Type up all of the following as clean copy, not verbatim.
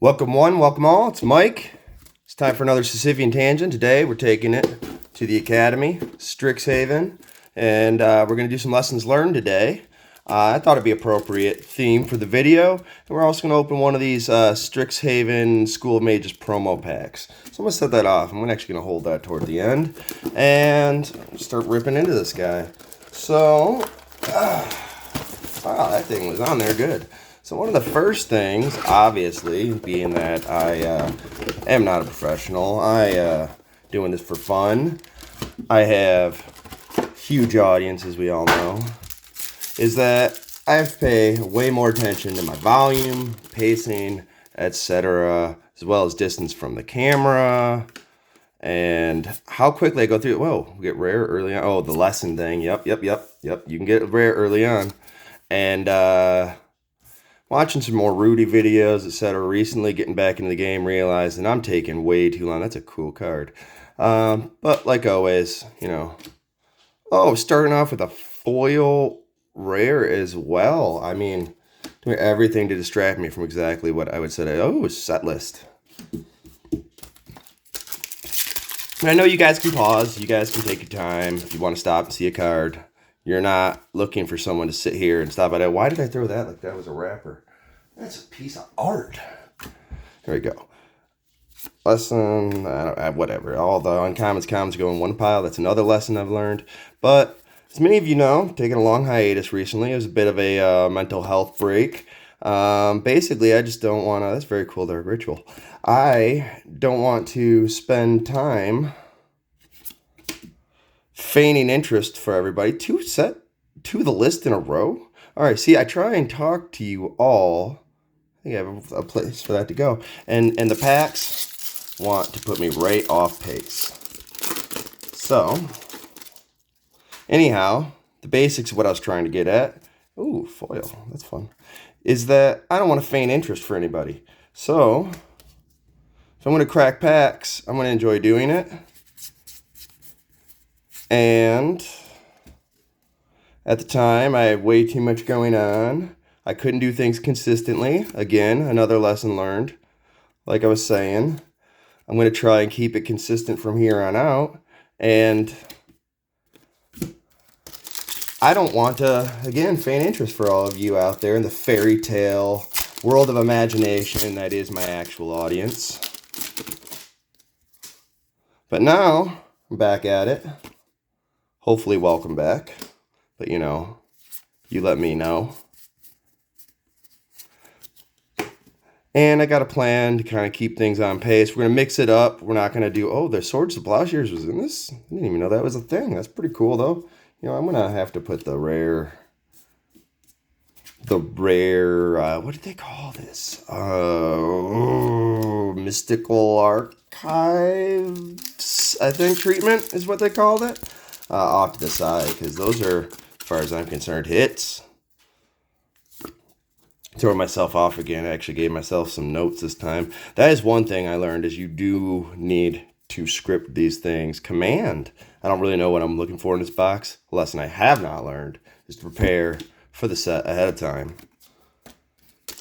Welcome one, welcome all. It's Mike. It's time for another Sisyphean Tangent. Today we're taking it to the Academy, Strixhaven, and we're going to do some lessons learned today. I thought it'd be appropriate theme for the video, and we're also going to open one of these Strixhaven School of Mages promo packs. So I'm going to set that off. I'm actually going to hold that toward the end and start ripping into this guy. So, wow, that thing was on there good. So one of the first things, obviously, being that I am not a professional, doing this for fun, I have huge audience, as we all know, is that I have to pay way more attention to my volume, pacing, etc., as well as distance from the camera, and how quickly I go through it. Whoa, we get rare early on. Oh, the lesson thing. Yep. You can get rare early on. And watching some more Rudy videos, etc. Recently, getting back into the game, realizing I'm taking way too long. That's a cool card. But like always, starting off with a foil rare as well. I mean, doing everything to distract me from exactly what I would say. Oh, set list. And I know you guys can pause. You guys can take your time. If you want to stop and see a card, you're not looking for someone to sit here and stop at it. Why did I throw that like that was a wrapper? That's a piece of art. There we go. Lesson, whatever. All the uncommons, commons go in one pile. That's another lesson I've learned. But as many of you know, taking a long hiatus recently. It was a bit of a mental health break. Basically, I just don't want to. That's very cool, dark ritual. I don't want to spend time feigning interest for everybody. Two of the list in a row. All right, see, I try and talk to you all. I think I have a place for that to go. And the packs want to put me right off pace. So, anyhow, the basics of what I was trying to get at, ooh, foil, that's fun, is that I don't want to feign interest for anybody. So, if I'm going to crack packs, I'm going to enjoy doing it. And at the time, I had way too much going on. I couldn't do things consistently. Again, another lesson learned. Like I was saying, I'm going to try and keep it consistent from here on out. And I don't want to, again, feign interest for all of you out there in the fairy tale world of imagination that is my actual audience. But now, I'm back at it. Hopefully, welcome back. But you let me know. And I got a plan to kind of keep things on pace. We're going to mix it up. We're not going to do, oh, the Swords of Plowshares was in this? I didn't even know that was a thing. That's pretty cool, though. I'm going to have to put the rare, what did they call this? Mystical Archives, I think, treatment is what they called it. Off to the side, because those are, as far as I'm concerned, hits. Throwing myself off again. I actually gave myself some notes this time. That is one thing I learned, is you do need to script these things. Command. I don't really know what I'm looking for in this box. A lesson I have not learned is to prepare for the set ahead of time.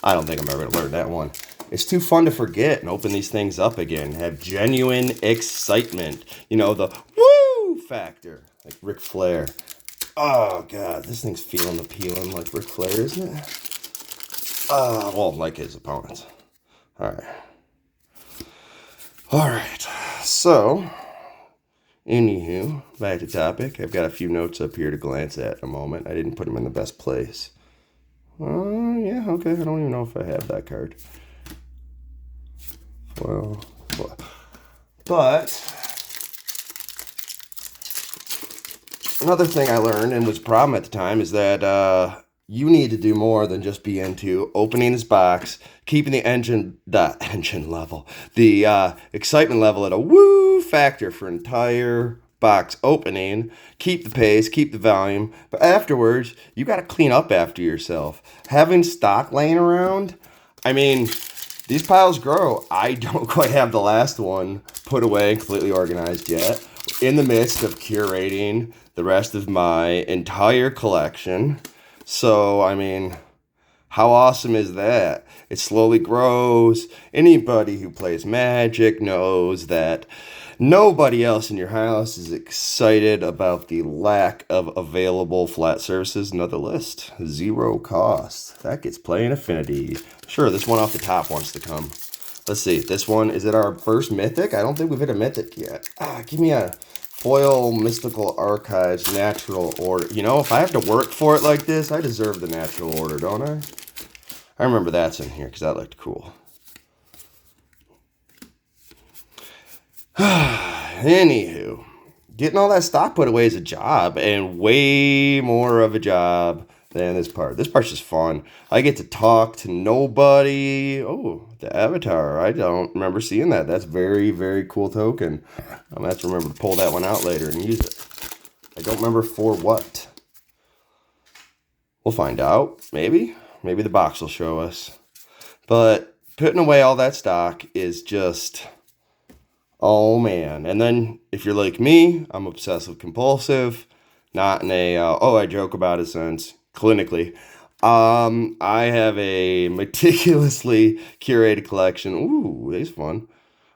I don't think I'm ever going to learn that one. It's too fun to forget and open these things up again. Have genuine excitement. The woo factor. Like Ric Flair. Oh, God. This thing's feeling the peeling like Ric Flair, isn't it? Well, like his opponents. All right. So, anywho, back to topic. I've got a few notes up here to glance at in a moment. I didn't put them in the best place. Yeah, okay. I don't even know if I have that card. Well, but another thing I learned, and was a problem at the time, is that you need to do more than just be into opening this box, keeping the excitement level at a woo factor for entire box opening. Keep the pace, keep the volume, but afterwards, you got to clean up after yourself. Having stock laying around, I mean, these piles grow. I don't quite have the last one put away and completely organized yet. In the midst of curating the rest of my entire collection. So, I mean, How awesome is that? It slowly grows. Anybody who plays Magic knows that nobody else in your house is excited about the lack of available flat surfaces. Another list. 0 cost. That gets playing affinity. Sure, this one off the top wants to come. Let's see. This one, is it our first mythic? I don't think we've hit a mythic yet. Give me a foil Mystical Archives natural order. You know, if I have to work for it like this, I deserve the natural order, don't I? I remember that's in here because that looked cool. Anywho, getting all that stock put away is a job, and way more of a job than this part. This part's just fun. I get to talk to nobody. Oh, the avatar. I don't remember seeing that. That's very, very cool token. I'm going to have to remember to pull that one out later and use it. I don't remember for what. We'll find out. Maybe. Maybe the box will show us. But putting away all that stock is just... oh, man. And then, if you're like me, I'm obsessive compulsive. Not in a, I joke about it sense. Clinically. I have a meticulously curated collection. Ooh, that's fun.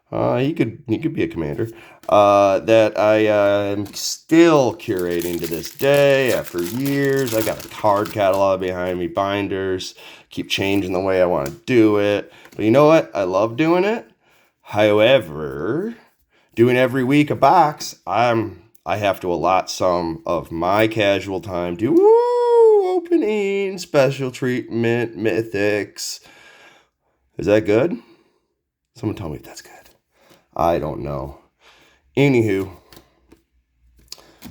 He could be a commander. That I am still curating to this day after years. I got a card catalog behind me, binders. Keep changing the way I want to do it. But you know what? I love doing it. However, doing every week a box, I have to allot some of my casual time to opening, special treatment, mythics. Is that good? Someone tell me if that's good. I don't know. Anywho,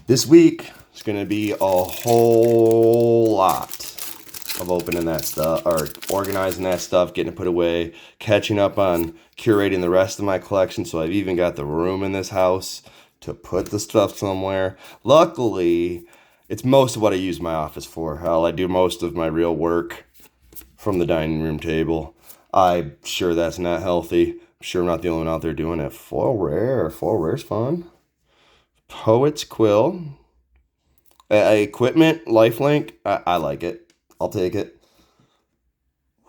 this week is going to be a whole lot of opening that stuff, or organizing that stuff, getting it put away, catching up on curating the rest of my collection, so I've even got the room in this house to put the stuff somewhere. Luckily, it's most of what I use my office for. Hell, I do most of my real work from the dining room table. I'm sure that's not healthy. I'm sure I'm not the only one out there doing it. Foil rare. Foil rare's fun. Poet's Quill. Equipment, lifelink. I like it. I'll take it.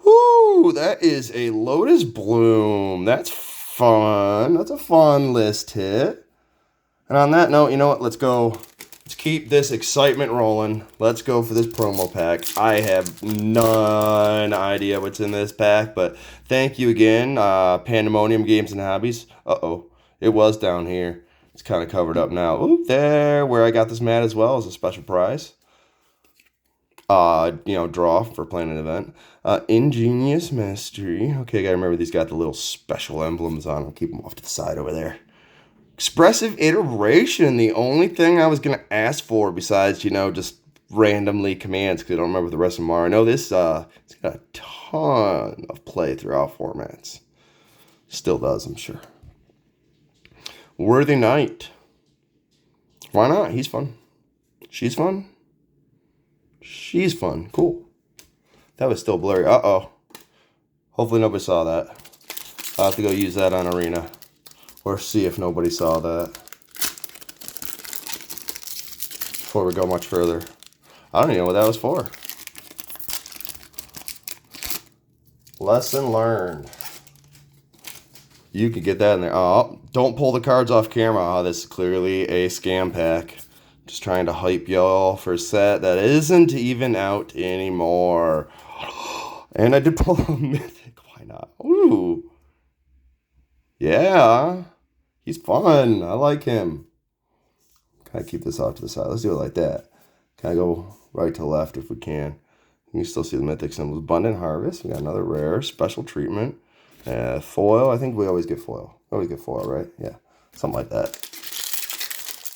Woo! That is a Lotus Bloom. That's fun. That's a fun list hit. And on that note, you know what? Let's go. Let's keep this excitement rolling. Let's go for this promo pack. I have none idea what's in this pack, but thank you again, Pandemonium Games and Hobbies. Uh-oh. It was down here. It's kind of covered up now. Ooh, there, where I got this mat as well as a special prize. Draw for playing an event. Ingenious Mystery. Okay, gotta remember these got the little special emblems on. I'll keep them off to the side over there. Expressive Iteration. The only thing I was gonna ask for besides, just randomly commands, because I don't remember the rest of them are. I know this, it's got a ton of play throughout formats. Still does, I'm sure. Worthy Knight. Why not? He's fun. She's fun. She's fun. Cool. That was still blurry. Uh-oh. Hopefully nobody saw that. I'll have to go use that on Arena. Or see if nobody saw that. Before we go much further. I don't even know what that was for. Lesson learned. You could get that in there. Oh, don't pull the cards off camera. Oh, this is clearly a scam pack. Just trying to hype y'all for a set that isn't even out anymore. And I did pull a mythic. Why not? Ooh. Yeah. He's fun. I like him. Kind of keep this off to the side. Let's do it like that. Kind of go right to left if we can. You can still see the mythic symbols. Abundant Harvest. We got another rare. Special treatment. Foil. I think we always get foil. Always get foil, right? Yeah. Something like that.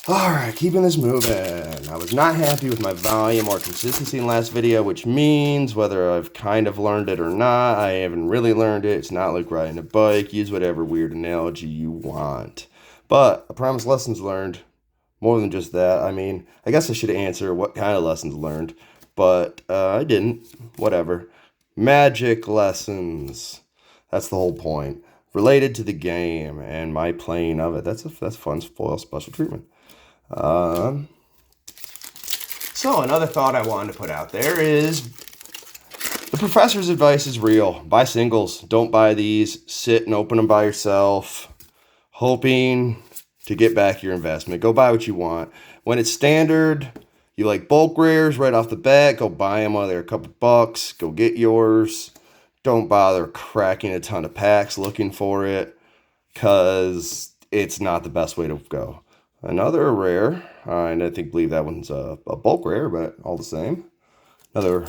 Alright, keeping this moving. I was not happy with my volume or consistency in the last video, which means whether I've kind of learned it or not, I haven't really learned it. It's not like riding a bike. Use whatever weird analogy you want. But I promise lessons learned. More than just that. I mean, I guess I should answer what kind of lessons learned, but I didn't. Whatever. Magic lessons. That's the whole point. Related to the game and my playing of it. That's fun foil special treatment. So another thought I wanted to put out there is the professor's advice is real. Buy singles. Don't buy these. Sit and open them by yourself, hoping to get back your investment. Go buy what you want. When it's standard, you like bulk rares right off the bat, go buy them while they're a couple bucks. Go get yours. Don't bother cracking a ton of packs looking for it, because it's not the best way to go. Another rare, and I believe that one's a bulk rare, but all the same. Another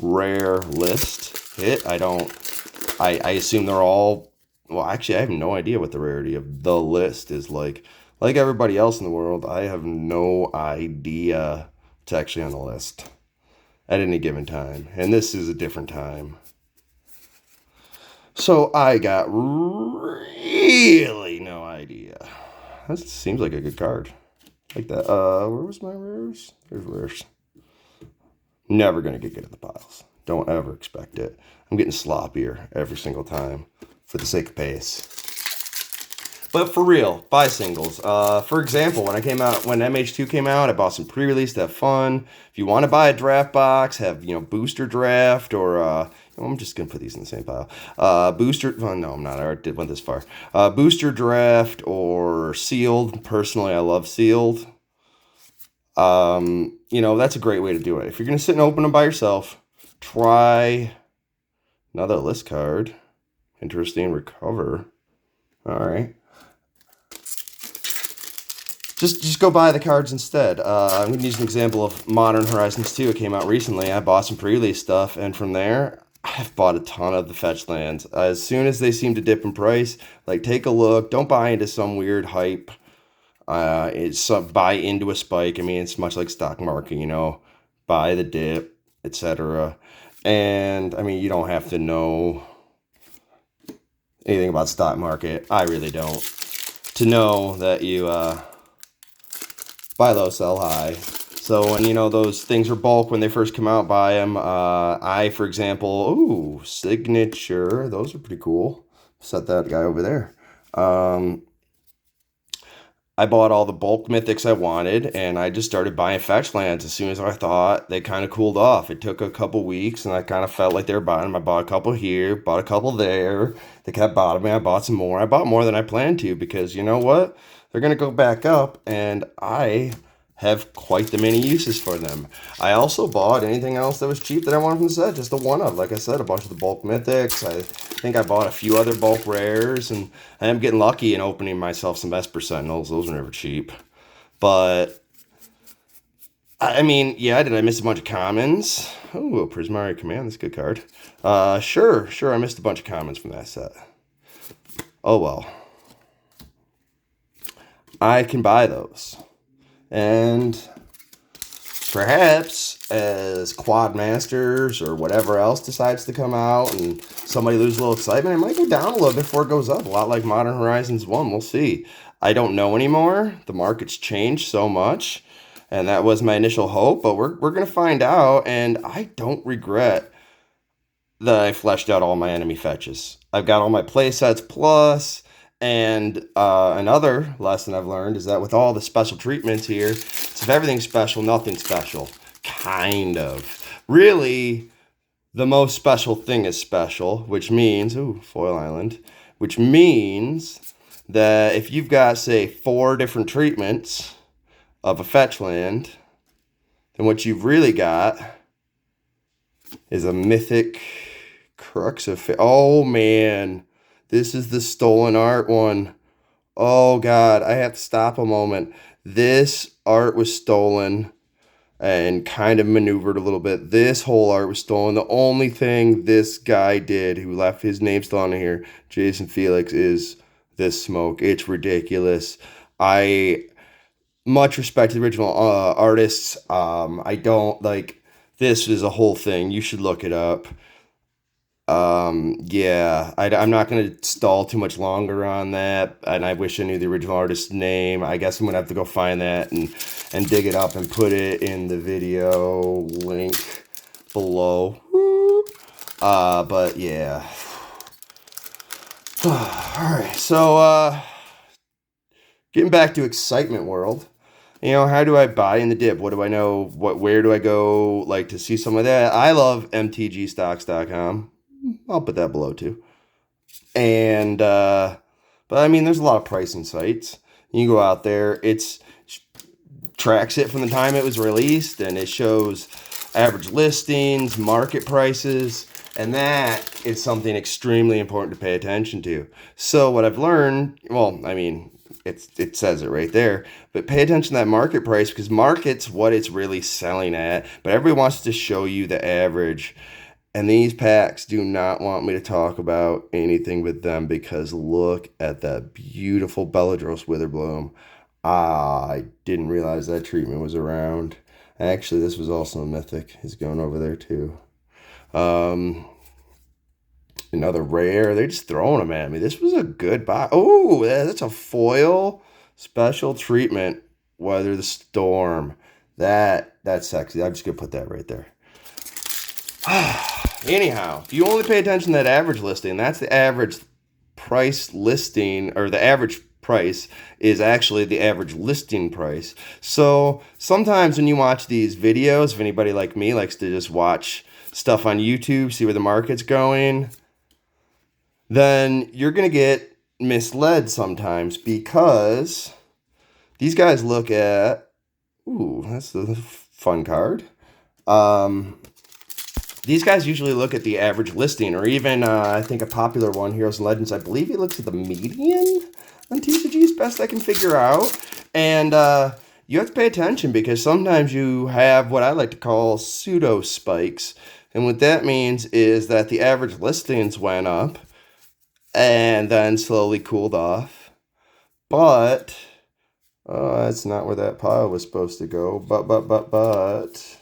rare list hit. I assume they're all, well, actually, I have no idea what the rarity of the list is like. Like everybody else in the world, I have no idea what's actually on the list at any given time. And this is a different time. So I got really no idea. That seems like a good card. Like that. Where was my rares? There's rares. Never going to get good at the piles. Don't ever expect it. I'm getting sloppier every single time for the sake of pace. But for real, buy singles. For example, when MH2 came out, I bought some pre-release to have fun. If you want to buy a draft box, have booster draft, or I'm just gonna put these in the same pile. Booster. Well, no, I'm not. I already went this far. Booster draft or sealed. Personally, I love sealed. That's a great way to do it. If you're gonna sit and open them by yourself, try another list card. Interesting. Recover. All right. Just go buy the cards instead. I'm going to use an example of Modern Horizons 2. It came out recently. I bought some pre-release stuff, and from there, I've bought a ton of the fetch lands. As soon as they seem to dip in price, take a look. Don't buy into some weird hype. Buy into a spike. I mean, it's much like stock market, buy the dip, etc. And, I mean, you don't have to know anything about stock market. I really don't. To know that you buy low, sell high. So when those things are bulk when they first come out, buy them. For example, signature. Those are pretty cool. Set that guy over there. I bought all the bulk mythics I wanted, and I just started buying fetch lands as soon as I thought they kind of cooled off. It took a couple weeks, and I kind of felt like they were buying them. I bought a couple here, bought a couple there. They kept bottoming. I bought some more. I bought more than I planned to, because you know what? They're going to go back up, and I have quite the many uses for them. I also bought anything else that was cheap that I wanted from the set, just a one-of. Like I said, a bunch of the bulk mythics. I think I bought a few other bulk rares, and I am getting lucky in opening myself some Esper Sentinels. Those were never cheap. But, I mean, yeah, did I miss a bunch of commons? Oh, Prismari Command, that's a good card. Sure, I missed a bunch of commons from that set. Oh, well. I can buy those. And perhaps as Quad Masters or whatever else decides to come out and somebody loses a little excitement, it might go down a little bit before it goes up. A lot like Modern Horizons 1. We'll see. I don't know anymore. The market's changed so much. And that was my initial hope. But we're going to find out. And I don't regret that I fleshed out all my enemy fetches. I've got all my play sets plus. And another lesson I've learned is that with all the special treatments here, it's if everything's special, nothing's special. Kind of. Really, the most special thing is special, which means, Foil Island, which means that if you've got, say, 4 different treatments of a fetch land, then what you've really got is a mythic Crux of... Oh, man. This is the stolen art one. Oh, God. I have to stop a moment. This art was stolen and kind of maneuvered a little bit. This whole art was stolen. The only thing this guy did, who left his name still on here, Jason Felix, is this smoke. It's ridiculous. Much respect to the original artists. I don't, this is a whole thing. You should look it up. Yeah, I'm not going to stall too much longer on that, and I wish I knew the original artist's name. I guess I'm going to have to go find that and dig it up and put it in the video link below. But yeah. Alright, so, getting back to Excitement World, You know, how do I buy in the dip? What do I know? Where do I go like to see some of that? I love mtgstocks.com. I'll put that below too. And but I mean, there's a lot of pricing sites. You go out there, it's tracks it from the time it was released, and it shows average listings, market prices, and that is something extremely important to pay attention to. So what I've learned, well, I mean, it says it right there, but pay attention to that market price, because market's what it's really selling at, but everybody wants to show you the average. And these packs do not want me to talk about anything with them, because look at that beautiful Belladros Witherbloom. I didn't realize that treatment was around. Actually, this was also a mythic. He's going over there too. Another rare. They're just throwing them at me. This was a good buy. Oh, that's a foil special treatment. Weather the Storm. That's sexy. I'm just gonna put that right there. Anyhow, if you only pay attention to that average listing, that's the average price listing, or the average price is actually the average listing price. So sometimes when you watch these videos, if anybody like me likes to just watch stuff on YouTube, see where the market's going, then you're going to get misled sometimes, because these guys look at, ooh, that's a fun card. These guys usually look at the average listing, or even, I think a popular one, Heroes and Legends, I believe he looks at the median on TCG's best I can figure out. And you have to pay attention, because sometimes you have what I like to call pseudo spikes. And what that means is that the average listings went up and then slowly cooled off. But that's not where that pile was supposed to go. But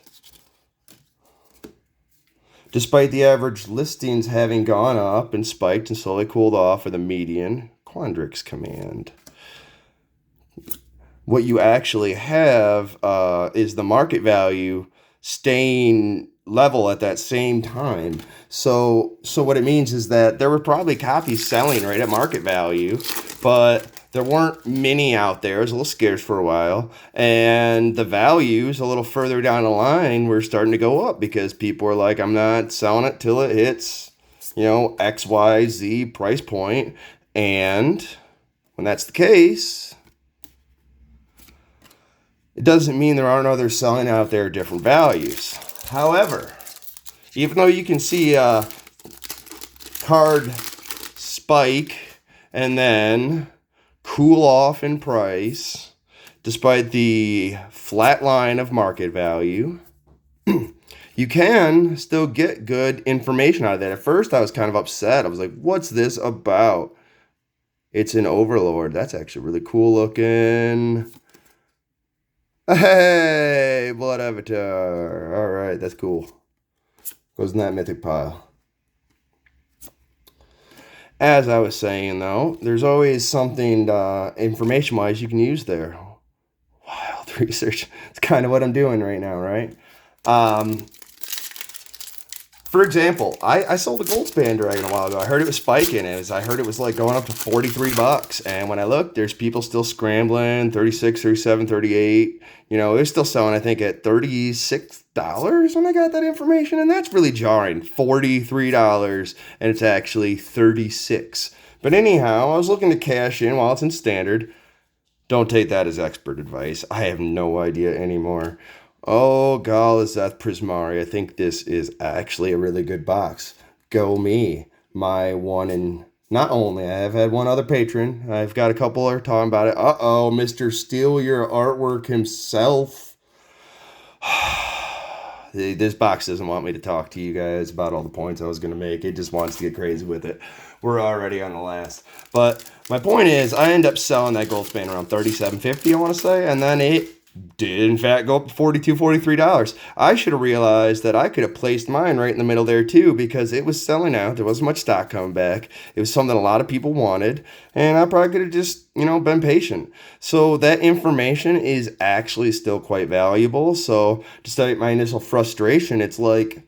despite the average listings having gone up and spiked and slowly cooled off for the median, Quandrix Command. What you actually have is the market value staying level at that same time. So what it means is that there were probably copies selling right at market value, but there weren't many out there. It was a little scarce for a while. And the values a little further down the line were starting to go up, because people were like, I'm not selling it till it hits, X, Y, Z price point. And when that's the case, it doesn't mean there aren't others selling out there at different values. However, even though you can see a card spike and then cool off in price, despite the flat line of market value, you can still get good information out of that. At first, I was kind of upset. I was like, what's this about? It's an Overlord. That's actually really cool looking. Hey, Blood Avatar. All right, that's cool. Goes in that mythic pile. As I was saying, though, there's always something information-wise you can use there. Wild research. It's kind of what I'm doing right now, right? For example, I sold a Gold Span Dragon a while ago. I heard it was spiking. I heard it was like going up to $43. And when I looked, there's people still scrambling, 36, 37, 38. They're still selling, I think, at $36 when I got that information. And that's really jarring. $43, and it's actually $36. But anyhow, I was looking to cash in while it's in standard. Don't take that as expert advice. I have no idea anymore. Oh, Galazeth Prismari. I think this is actually a really good box. Go me. My one and not only. I have had one other patron. I've got a couple are talking about it. Uh-oh, Mr. Steal Your Artwork himself. This box doesn't want me to talk to you guys about all the points I was going to make. It just wants to get crazy with it. We're already on the last. But my point is, I end up selling that Gold Span around $37.50, I want to say. And then it did in fact go up to $42, $43. I should have realized that I could have placed mine right in the middle there too, because it was selling out. There wasn't much stock coming back. It was something a lot of people wanted, and I probably could have just, been patient. So that information is actually still quite valuable. So despite my initial frustration, it's like,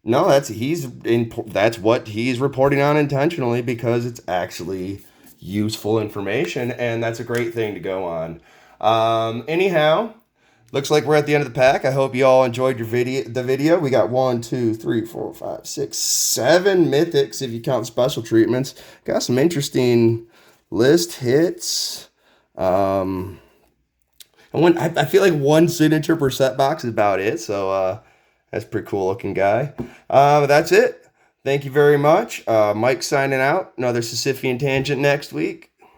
no, that's what he's reporting on intentionally, because it's actually useful information, and that's a great thing to go on. Anyhow, looks like we're at the end of the pack. I hope you all enjoyed the video. We got 1, 2, 3, 4, 5, 6, 7 mythics if you count special treatments. Got some interesting list hits. And I feel like one signature per set box is about it. So that's a pretty cool looking guy. That's it. Thank you very much. Mike signing out. Another Sisyphean Tangent next week.